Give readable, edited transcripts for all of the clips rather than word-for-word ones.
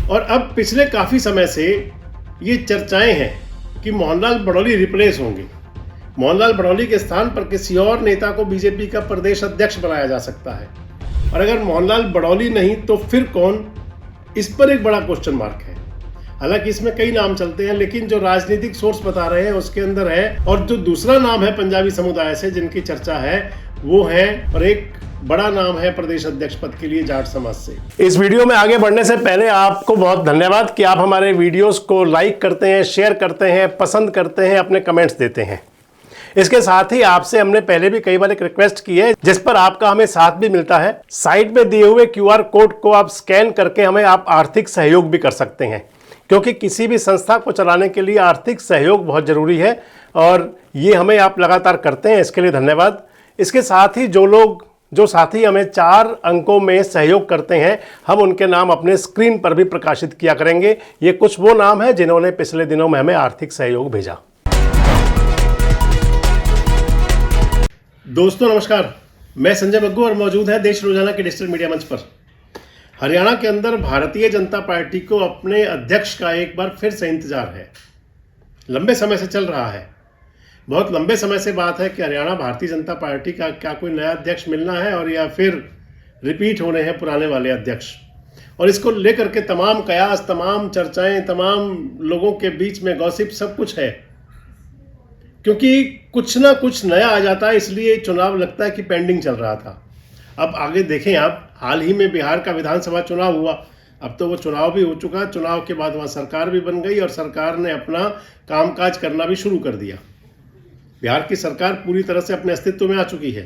और अब पिछले काफ़ी समय से ये चर्चाएं हैं कि मोहनलाल बड़ौली रिप्लेस होंगे। मोहनलाल बड़ौली के स्थान पर किसी और नेता को बीजेपी का प्रदेश अध्यक्ष बनाया जा सकता है, और अगर मोहनलाल बड़ौली नहीं तो फिर कौन, इस पर एक बड़ा क्वेश्चन मार्क है। हालांकि इसमें कई नाम चलते हैं, लेकिन जो राजनीतिक सोर्स बता रहे हैं उसके अंदर है, और जो दूसरा नाम है पंजाबी समुदाय से जिनकी चर्चा है वो है, और एक बड़ा नाम है प्रदेश अध्यक्ष पद के लिए जाट समाज से। इस वीडियो में आगे बढ़ने से पहले आपको बहुत धन्यवाद कि आप हमारे वीडियोस को लाइक करते हैं, शेयर करते हैं, पसंद करते हैं, अपने कमेंट्स देते हैं। इसके साथ ही आपसे हमने पहले भी कई बार एक रिक्वेस्ट की है जिस पर आपका हमें साथ भी मिलता है। साइड में दिए हुए QR कोड को आप स्कैन करके हमें आप आर्थिक सहयोग भी कर सकते हैं, क्योंकि किसी भी संस्था को चलाने के लिए आर्थिक सहयोग बहुत ज़रूरी है, और ये हमें आप लगातार करते हैं, इसके लिए धन्यवाद। इसके साथ ही जो साथी हमें 4 अंकों में सहयोग करते हैं, हम उनके नाम अपने स्क्रीन पर भी प्रकाशित किया करेंगे। ये कुछ वो नाम हैं जिन्होंने पिछले दिनों में हमें आर्थिक सहयोग भेजा। दोस्तों नमस्कार, मैं संजय बग्गू और मौजूद है देश रोजाना के डिजिटल मीडिया मंच पर। हरियाणा के अंदर भारतीय जनता पार्टी को अपने अध्यक्ष का एक बार फिर से इंतजार है। लंबे समय से चल रहा है, बहुत लंबे समय से बात है कि हरियाणा भारतीय जनता पार्टी का क्या कोई नया अध्यक्ष मिलना है, और या फिर रिपीट होने हैं पुराने वाले अध्यक्ष। और इसको लेकर के तमाम कयास, तमाम चर्चाएं, तमाम लोगों के बीच में गॉसिप सब कुछ है, क्योंकि कुछ ना कुछ नया आ जाता है, इसलिए चुनाव लगता है कि पेंडिंग चल रहा था। अब आगे देखें आप, हाल ही में बिहार का विधानसभा चुनाव हुआ, अब तो वो चुनाव भी हो चुका। चुनाव के बाद वहाँ सरकार भी बन गई और सरकार ने अपना कामकाज करना भी शुरू कर दिया। बिहार की सरकार पूरी तरह से अपने अस्तित्व में आ चुकी है,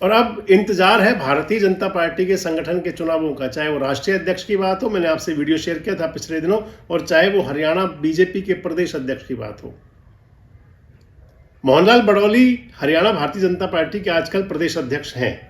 और अब इंतजार है भारतीय जनता पार्टी के संगठन के चुनावों का, चाहे वो राष्ट्रीय अध्यक्ष की बात हो, मैंने आपसे वीडियो शेयर किया था पिछले दिनों, और चाहे वो हरियाणा बीजेपी के प्रदेश अध्यक्ष की बात हो। मोहनलाल बड़ौली हरियाणा भारतीय जनता पार्टी के आजकल प्रदेश अध्यक्ष हैं,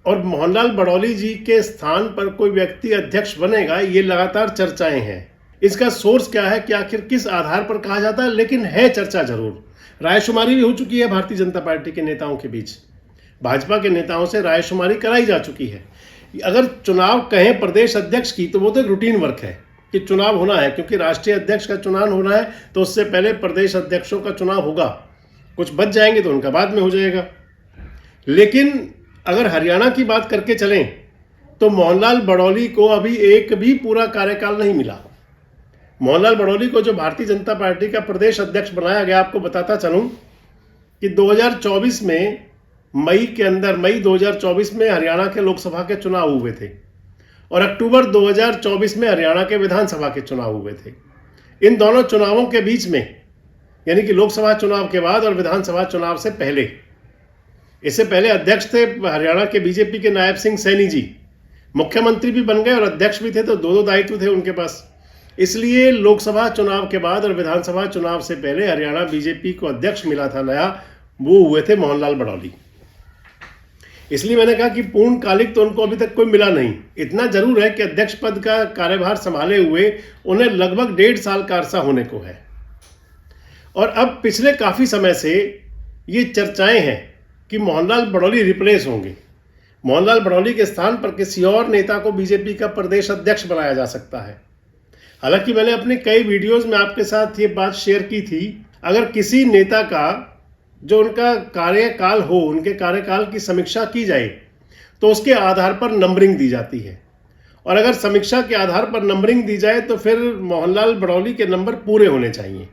और मोहनलाल बड़ौली जी के स्थान पर कोई व्यक्ति अध्यक्ष बनेगा, ये लगातार चर्चाएं हैं। इसका सोर्स क्या है कि आखिर किस आधार पर कहा जाता है, लेकिन है चर्चा जरूर। रायशुमारी भी हो चुकी है भारतीय जनता पार्टी के नेताओं के बीच, भाजपा के नेताओं से रायशुमारी कराई जा चुकी है। अगर चुनाव कहें प्रदेश अध्यक्ष की, तो वो तो एक रूटीन वर्क है कि चुनाव होना है, क्योंकि राष्ट्रीय अध्यक्ष का चुनाव होना है तो उससे पहले प्रदेश अध्यक्षों का चुनाव होगा। कुछ बच जाएंगे तो उनका बाद में हो जाएगा। लेकिन अगर हरियाणा की बात करके चलें तो मोहनलाल बड़ौली को अभी एक भी पूरा कार्यकाल नहीं मिला। मोहनलाल बड़ौली को जो भारतीय जनता पार्टी का प्रदेश अध्यक्ष बनाया गया, आपको बताता चलूं कि 2024 में मई 2024 में हरियाणा के लोकसभा के चुनाव हुए थे, और अक्टूबर 2024 में हरियाणा के विधानसभा के चुनाव हुए थे। इन दोनों चुनावों के बीच में, यानी कि लोकसभा चुनाव के बाद और विधानसभा चुनाव से पहले, इससे पहले अध्यक्ष थे हरियाणा के बीजेपी के नायब सिंह सैनी जी, मुख्यमंत्री भी बन गए और अध्यक्ष भी थे, तो दो दायित्व थे उनके पास। इसलिए लोकसभा चुनाव के बाद और विधानसभा चुनाव से पहले हरियाणा बीजेपी को अध्यक्ष मिला था नया, वो हुए थे मोहनलाल बड़ौली। इसलिए मैंने कहा कि पूर्णकालिक तो उनको अभी तक कोई मिला नहीं। इतना जरूर है कि अध्यक्ष पद का कार्यभार संभाले हुए उन्हें लगभग 1.5 साल का अरसा होने को है, और अब पिछले काफी समय से ये चर्चाएं हैं कि मोहनलाल बड़ौली रिप्लेस होंगे। मोहनलाल बड़ौली के स्थान पर किसी और नेता को बीजेपी का प्रदेश अध्यक्ष बनाया जा सकता है। हालांकि मैंने अपने कई वीडियोस में आपके साथ ये बात शेयर की थी, अगर किसी नेता का जो उनका कार्यकाल हो, उनके कार्यकाल की समीक्षा की जाए तो उसके आधार पर नंबरिंग दी जाती है, और अगर समीक्षा के आधार पर नंबरिंग दी जाए तो फिर मोहनलाल बड़ौली के नंबर पूरे होने चाहिए।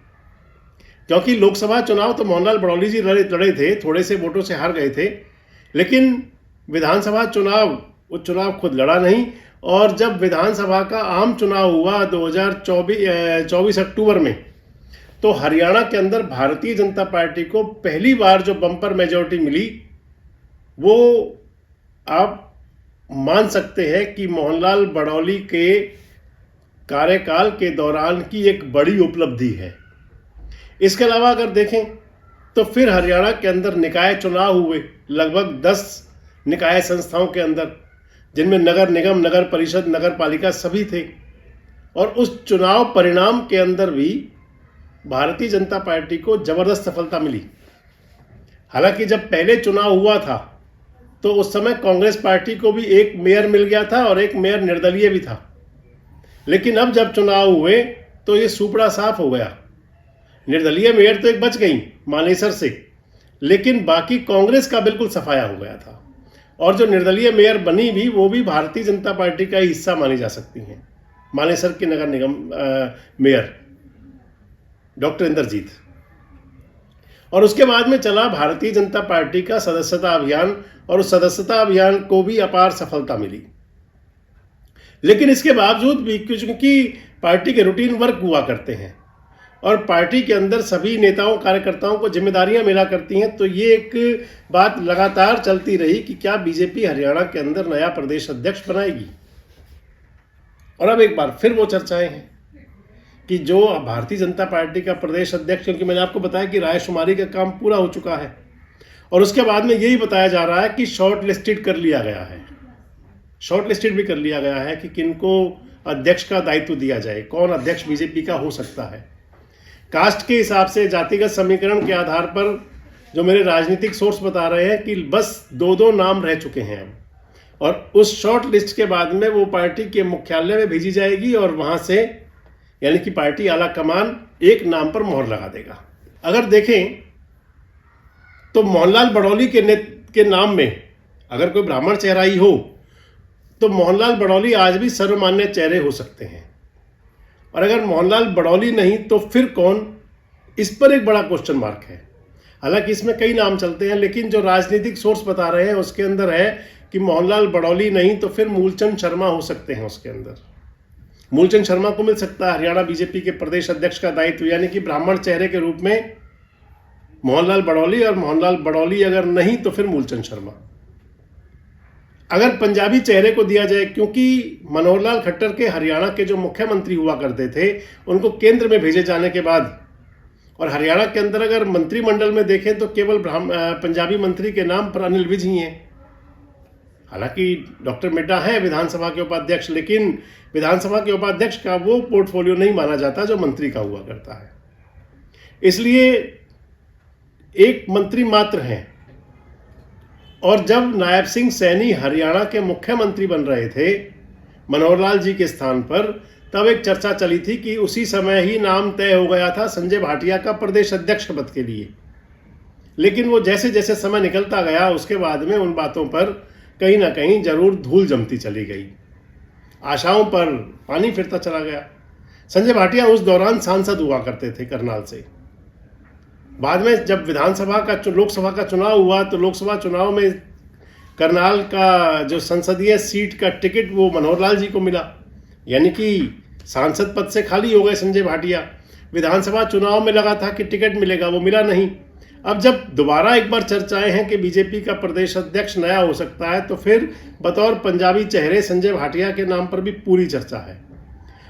क्योंकि लोकसभा चुनाव तो मोहनलाल बड़ौली जी लड़े थे, थोड़े से वोटों से हार गए थे, लेकिन विधानसभा चुनाव, वो चुनाव खुद लड़ा नहीं। और जब विधानसभा का आम चुनाव हुआ 2024 अक्टूबर में, तो हरियाणा के अंदर भारतीय जनता पार्टी को पहली बार जो बम्पर मेजॉरिटी मिली, वो आप मान सकते हैं कि मोहनलाल बड़ौली के कार्यकाल के दौरान की एक बड़ी उपलब्धि है। इसके अलावा अगर देखें तो फिर हरियाणा के अंदर निकाय चुनाव हुए, लगभग 10 निकाय संस्थाओं के अंदर, जिनमें नगर निगम, नगर परिषद, नगर पालिका सभी थे, और उस चुनाव परिणाम के अंदर भी भारतीय जनता पार्टी को जबरदस्त सफलता मिली। हालांकि जब पहले चुनाव हुआ था तो उस समय कांग्रेस पार्टी को भी एक मेयर मिल गया था और एक मेयर निर्दलीय भी था। लेकिन अब जब चुनाव हुए तो ये सुपड़ा साफ हो गया। निर्दलीय मेयर तो एक बच गई मानेसर से, लेकिन बाकी कांग्रेस का बिल्कुल सफाया हो गया था। और जो निर्दलीय मेयर बनी भी, वो भी भारतीय जनता पार्टी का ही हिस्सा मानी जा सकती हैं। मानेसर की नगर निगम मेयर डॉक्टर इंद्रजीत। और उसके बाद में चला भारतीय जनता पार्टी का सदस्यता अभियान, और उस सदस्यता अभियान को भी अपार सफलता मिली। लेकिन इसके बावजूद भी, क्योंकि पार्टी के रूटीन वर्क हुआ करते हैं और पार्टी के अंदर सभी नेताओं कार्यकर्ताओं को जिम्मेदारियां मिला करती हैं, तो ये एक बात लगातार चलती रही कि क्या बीजेपी हरियाणा के अंदर नया प्रदेश अध्यक्ष बनाएगी। और अब एक बार फिर वो चर्चाएं हैं कि जो भारतीय जनता पार्टी का प्रदेश अध्यक्ष, क्योंकि मैंने आपको बताया कि रायशुमारी का काम पूरा हो चुका है और उसके बाद में यही बताया जा रहा है कि शॉर्ट लिस्टेड कर लिया गया है, शॉर्ट लिस्टेड भी कर लिया गया है कि किनको अध्यक्ष का दायित्व दिया जाए, कौन अध्यक्ष बीजेपी का हो सकता है। कास्ट के हिसाब से, जातिगत समीकरण के आधार पर जो मेरे राजनीतिक सोर्स बता रहे हैं कि बस 2 नाम रह चुके हैं अब, और उस शॉर्ट लिस्ट के बाद में वो पार्टी के मुख्यालय में भेजी जाएगी और वहां से, यानी कि पार्टी आला कमान एक नाम पर मोहर लगा देगा। अगर देखें तो मोहनलाल बड़ौली के नाम में अगर कोई ब्राह्मण चेहरा ही हो तो मोहनलाल बड़ौली आज भी सर्वमान्य चेहरे हो सकते हैं, और अगर मोहनलाल बड़ौली नहीं तो फिर कौन, इस पर एक बड़ा क्वेश्चन मार्क है। हालांकि इसमें कई नाम चलते हैं, लेकिन जो राजनीतिक सोर्स बता रहे हैं उसके अंदर है कि मोहनलाल बड़ौली नहीं तो फिर मूलचंद शर्मा हो सकते हैं। उसके अंदर मूलचंद शर्मा को मिल सकता है हरियाणा बीजेपी के प्रदेश अध्यक्ष का दायित्व, यानी कि ब्राह्मण चेहरे के रूप में मोहनलाल बड़ौली, और मोहनलाल बड़ौली अगर नहीं तो फिर मूलचंद शर्मा। अगर पंजाबी चेहरे को दिया जाए, क्योंकि मनोहर लाल खट्टर के हरियाणा के जो मुख्यमंत्री हुआ करते थे उनको केंद्र में भेजे जाने के बाद, और हरियाणा के अंदर अगर मंत्रिमंडल में देखें तो केवल पंजाबी मंत्री के नाम पर अनिल विज ही हैं। हालांकि डॉक्टर मिड्डा है विधानसभा के उपाध्यक्ष, लेकिन विधानसभा के उपाध्यक्ष का वो पोर्टफोलियो नहीं माना जाता जो मंत्री का हुआ करता है। इसलिए एक मंत्री मात्र हैं। और जब नायब सिंह सैनी हरियाणा के मुख्यमंत्री बन रहे थे मनोहर लाल जी के स्थान पर, तब एक चर्चा चली थी कि उसी समय ही नाम तय हो गया था संजय भाटिया का प्रदेश अध्यक्ष पद के लिए। लेकिन वो जैसे जैसे समय निकलता गया उसके बाद में उन बातों पर कहीं ना कहीं जरूर धूल जमती चली गई, आशाओं पर पानी फिरता चला गया। संजय भाटिया उस दौरान सांसद हुआ करते थे करनाल से। बाद में जब लोकसभा का चुनाव हुआ तो लोकसभा चुनाव में करनाल का जो संसदीय सीट का टिकट वो मनोहर लाल जी को मिला, यानी कि सांसद पद से खाली हो गए संजय भाटिया। विधानसभा चुनाव में लगा था कि टिकट मिलेगा, वो मिला नहीं। अब जब दोबारा एक बार चर्चाएं हैं कि बीजेपी का प्रदेश अध्यक्ष नया हो सकता है, तो फिर बतौर पंजाबी चेहरे संजय भाटिया के नाम पर भी पूरी चर्चा है।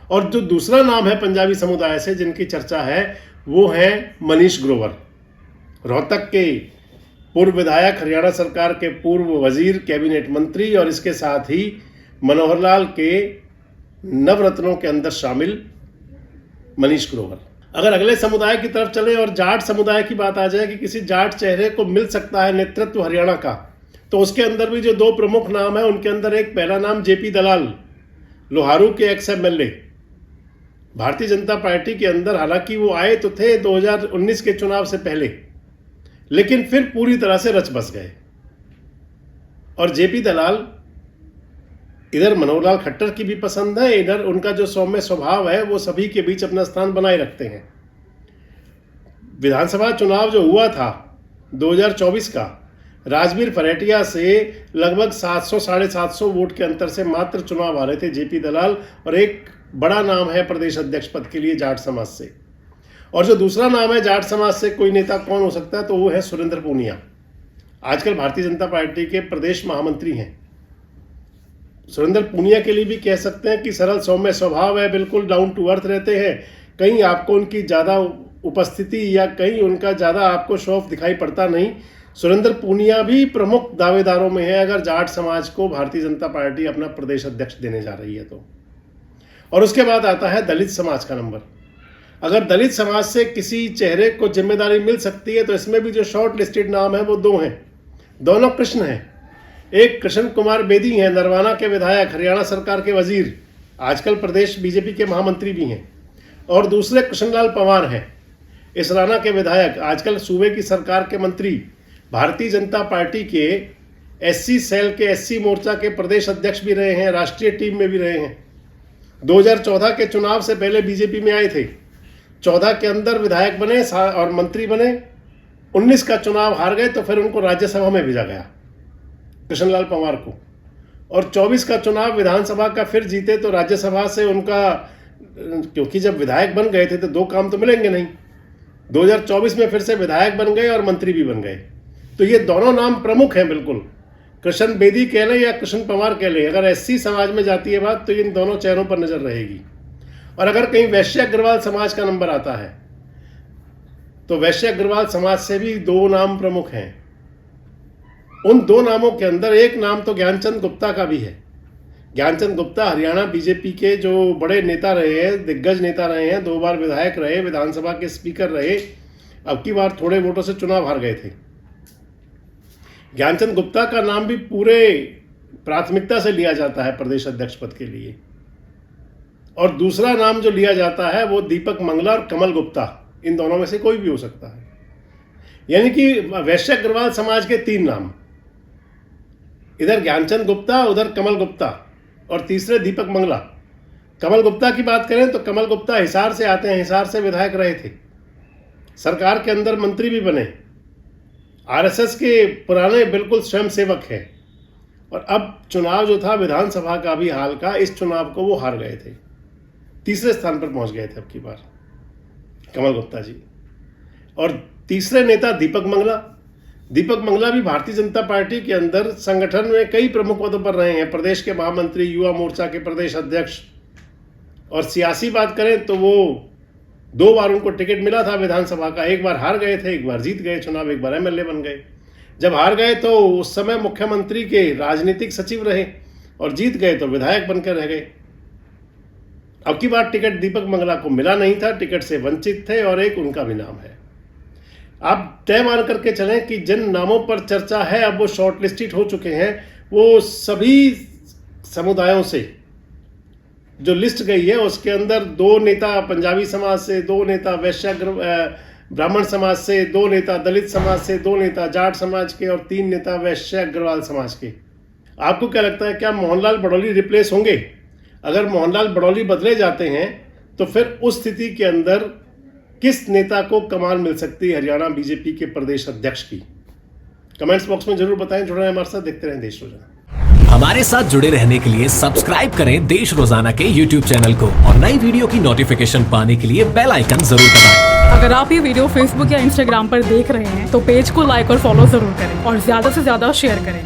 और जो दूसरा नाम है पंजाबी समुदाय से जिनकी चर्चा है वो है मनीष ग्रोवर, रोहतक के पूर्व विधायक, हरियाणा सरकार के पूर्व वजीर, कैबिनेट मंत्री, और इसके साथ ही मनोहर लाल के नवरत्नों के अंदर शामिल मनीष ग्रोवर। अगर अगले समुदाय की तरफ चले और जाट समुदाय की बात आ जाए कि किसी जाट चेहरे को मिल सकता है नेतृत्व हरियाणा का, तो उसके अंदर भी जो 2 प्रमुख नाम है उनके अंदर एक पहला नाम जेपी दलाल, लोहारू के ex MLA, Bharatiya Janata party के अंदर। हालांकि वो आए तो थे 2019 के चुनाव से पहले, लेकिन फिर पूरी तरह से रच बस गए। और जेपी दलाल इधर मनोहर लाल खट्टर की भी पसंद है, इधर उनका जो सौम्य स्वभाव है वो सभी के बीच अपना स्थान बनाए रखते हैं। विधानसभा चुनाव जो हुआ था 2024 का, राजवीर फरेटिया से लगभग 700 साढ़े 700 वोट के अंतर से मात्र चुनाव आ रहे थे जेपी दलाल, और एक बड़ा नाम है प्रदेश अध्यक्ष पद के लिए जाट समाज से। और जो दूसरा नाम है जाट समाज से कोई नेता कौन हो सकता है, तो वो है सुरेंद्र पूनिया, आजकल भारतीय जनता पार्टी के प्रदेश महामंत्री हैं। सुरेंद्र पूनिया के लिए भी कह सकते हैं कि सरल सौम्य स्वभाव है, बिल्कुल डाउन टू अर्थ रहते हैं, कहीं आपको उनकी ज़्यादा उपस्थिति या कहीं उनका ज़्यादा आपको शो ऑफ दिखाई पड़ता नहीं। सुरेंद्र पूनिया भी प्रमुख दावेदारों में है अगर जाट समाज को भारतीय जनता पार्टी अपना प्रदेश अध्यक्ष देने जा रही है तो। और उसके बाद आता है दलित समाज का नंबर। अगर दलित समाज से किसी चेहरे को जिम्मेदारी मिल सकती है तो इसमें भी जो शॉर्ट लिस्टेड नाम है वो 2 हैं, दोनों कृष्ण हैं। एक कृष्ण कुमार बेदी हैं, नरवाना के विधायक, हरियाणा सरकार के वजीर, आजकल प्रदेश बीजेपी के महामंत्री भी हैं। और दूसरे कृष्णलाल पंवार हैं, इसराना के विधायक, आजकल सूबे की सरकार के मंत्री, भारतीय जनता पार्टी के एससी सेल के एससी मोर्चा के प्रदेश अध्यक्ष भी रहे हैं, राष्ट्रीय टीम में भी रहे हैं। 2014 के चुनाव से पहले बीजेपी में आए थे, 14 के अंदर विधायक बने और मंत्री बने, 19 का चुनाव हार गए तो फिर उनको राज्यसभा में भेजा गया कृष्णलाल पंवार को, और 24 का चुनाव विधानसभा का फिर जीते तो राज्यसभा से उनका, क्योंकि जब विधायक बन गए थे तो दो काम तो मिलेंगे नहीं, 2024 में फिर से विधायक बन गए और मंत्री भी बन गए। तो ये दोनों नाम प्रमुख हैं बिल्कुल, कृष्ण बेदी कह लें या कृष्ण पंवार कह लें। अगर एससी समाज में जाती है बात तो इन दोनों चेहरों पर नजर रहेगी। और अगर कहीं वैश्य अग्रवाल समाज का नंबर आता है तो वैश्य अग्रवाल समाज से भी दो नाम प्रमुख हैं। उन दो नामों के अंदर एक नाम तो ज्ञानचंद गुप्ता का भी है। ज्ञानचंद गुप्ता हरियाणा बीजेपी के जो बड़े नेता रहे हैं, दिग्गज नेता रहे हैं, 2 बार विधायक रहे, विधानसभा के स्पीकर रहे, अब की बार थोड़े वोटों से चुनाव हार गए थे। ज्ञानचंद गुप्ता का नाम भी पूरे प्राथमिकता से लिया जाता है प्रदेश अध्यक्ष पद के लिए। और दूसरा नाम जो लिया जाता है वो दीपक मंगला और कमल गुप्ता, इन दोनों में से कोई भी हो सकता है। यानी कि वैश्य अग्रवाल समाज के 3 नाम, इधर ज्ञानचंद गुप्ता, उधर कमल गुप्ता और तीसरे दीपक मंगला। कमल गुप्ता की बात करें तो कमल गुप्ता हिसार से आते हैं, हिसार से विधायक रहे थे, सरकार के अंदर मंत्री भी बने, आरएसएस के पुराने बिल्कुल स्वयंसेवक हैं। और अब चुनाव जो था विधानसभा का भी हाल का, इस चुनाव को वो हार गए थे, तीसरे स्थान पर पहुंच गए थे अब की बार कमल गुप्ता जी। और तीसरे नेता दीपक मंगला। दीपक मंगला भी भारतीय जनता पार्टी के अंदर संगठन में कई प्रमुख पदों पर रहे हैं, प्रदेश के महामंत्री, युवा मोर्चा के प्रदेश अध्यक्ष। और सियासी बात करें तो वो 2 बार उनको टिकट मिला था विधानसभा का, एक बार हार गए थे, एक बार जीत गए चुनाव, एक बार एमएलए बन गए। जब हार गए तो उस समय मुख्यमंत्री के राजनीतिक सचिव रहे और जीत गए तो विधायक बनकर रह गए। अब की बार टिकट दीपक मंगला को मिला नहीं था, टिकट से वंचित थे और एक उनका भी नाम है। आप तय मान करके चलें कि जिन नामों पर चर्चा है अब वो शॉर्ट लिस्टेड हो चुके हैं, वो सभी समुदायों से जो लिस्ट गई है उसके अंदर 2 नेता पंजाबी समाज से, 2 नेता वैश्य ब्राह्मण समाज से, 2 नेता दलित समाज से, 2 नेता जाट समाज के और 3 नेता वैश्य अग्रवाल समाज के। आपको क्या लगता है, क्या मोहनलाल बड़ौली रिप्लेस होंगे? अगर मोहनलाल बड़ौली बदले जाते हैं तो फिर उस स्थिति के अंदर किस नेता को कमान मिल सकती है हरियाणा बीजेपी के प्रदेश अध्यक्ष की? कमेंट्स बॉक्स में जरूर बताएं। जुड़े रहें हमारे साथ, देखते रहें देश रोजाना। हमारे साथ जुड़े रहने के लिए सब्सक्राइब करें देश रोजाना के YouTube चैनल को और नई वीडियो की नोटिफिकेशन पाने के लिए बेल आइकन जरूर दबाएं। अगर आप ये वीडियो Facebook या Instagram पर देख रहे हैं तो पेज को लाइक और फॉलो जरूर करें और ज्यादा से ज्यादा शेयर करें।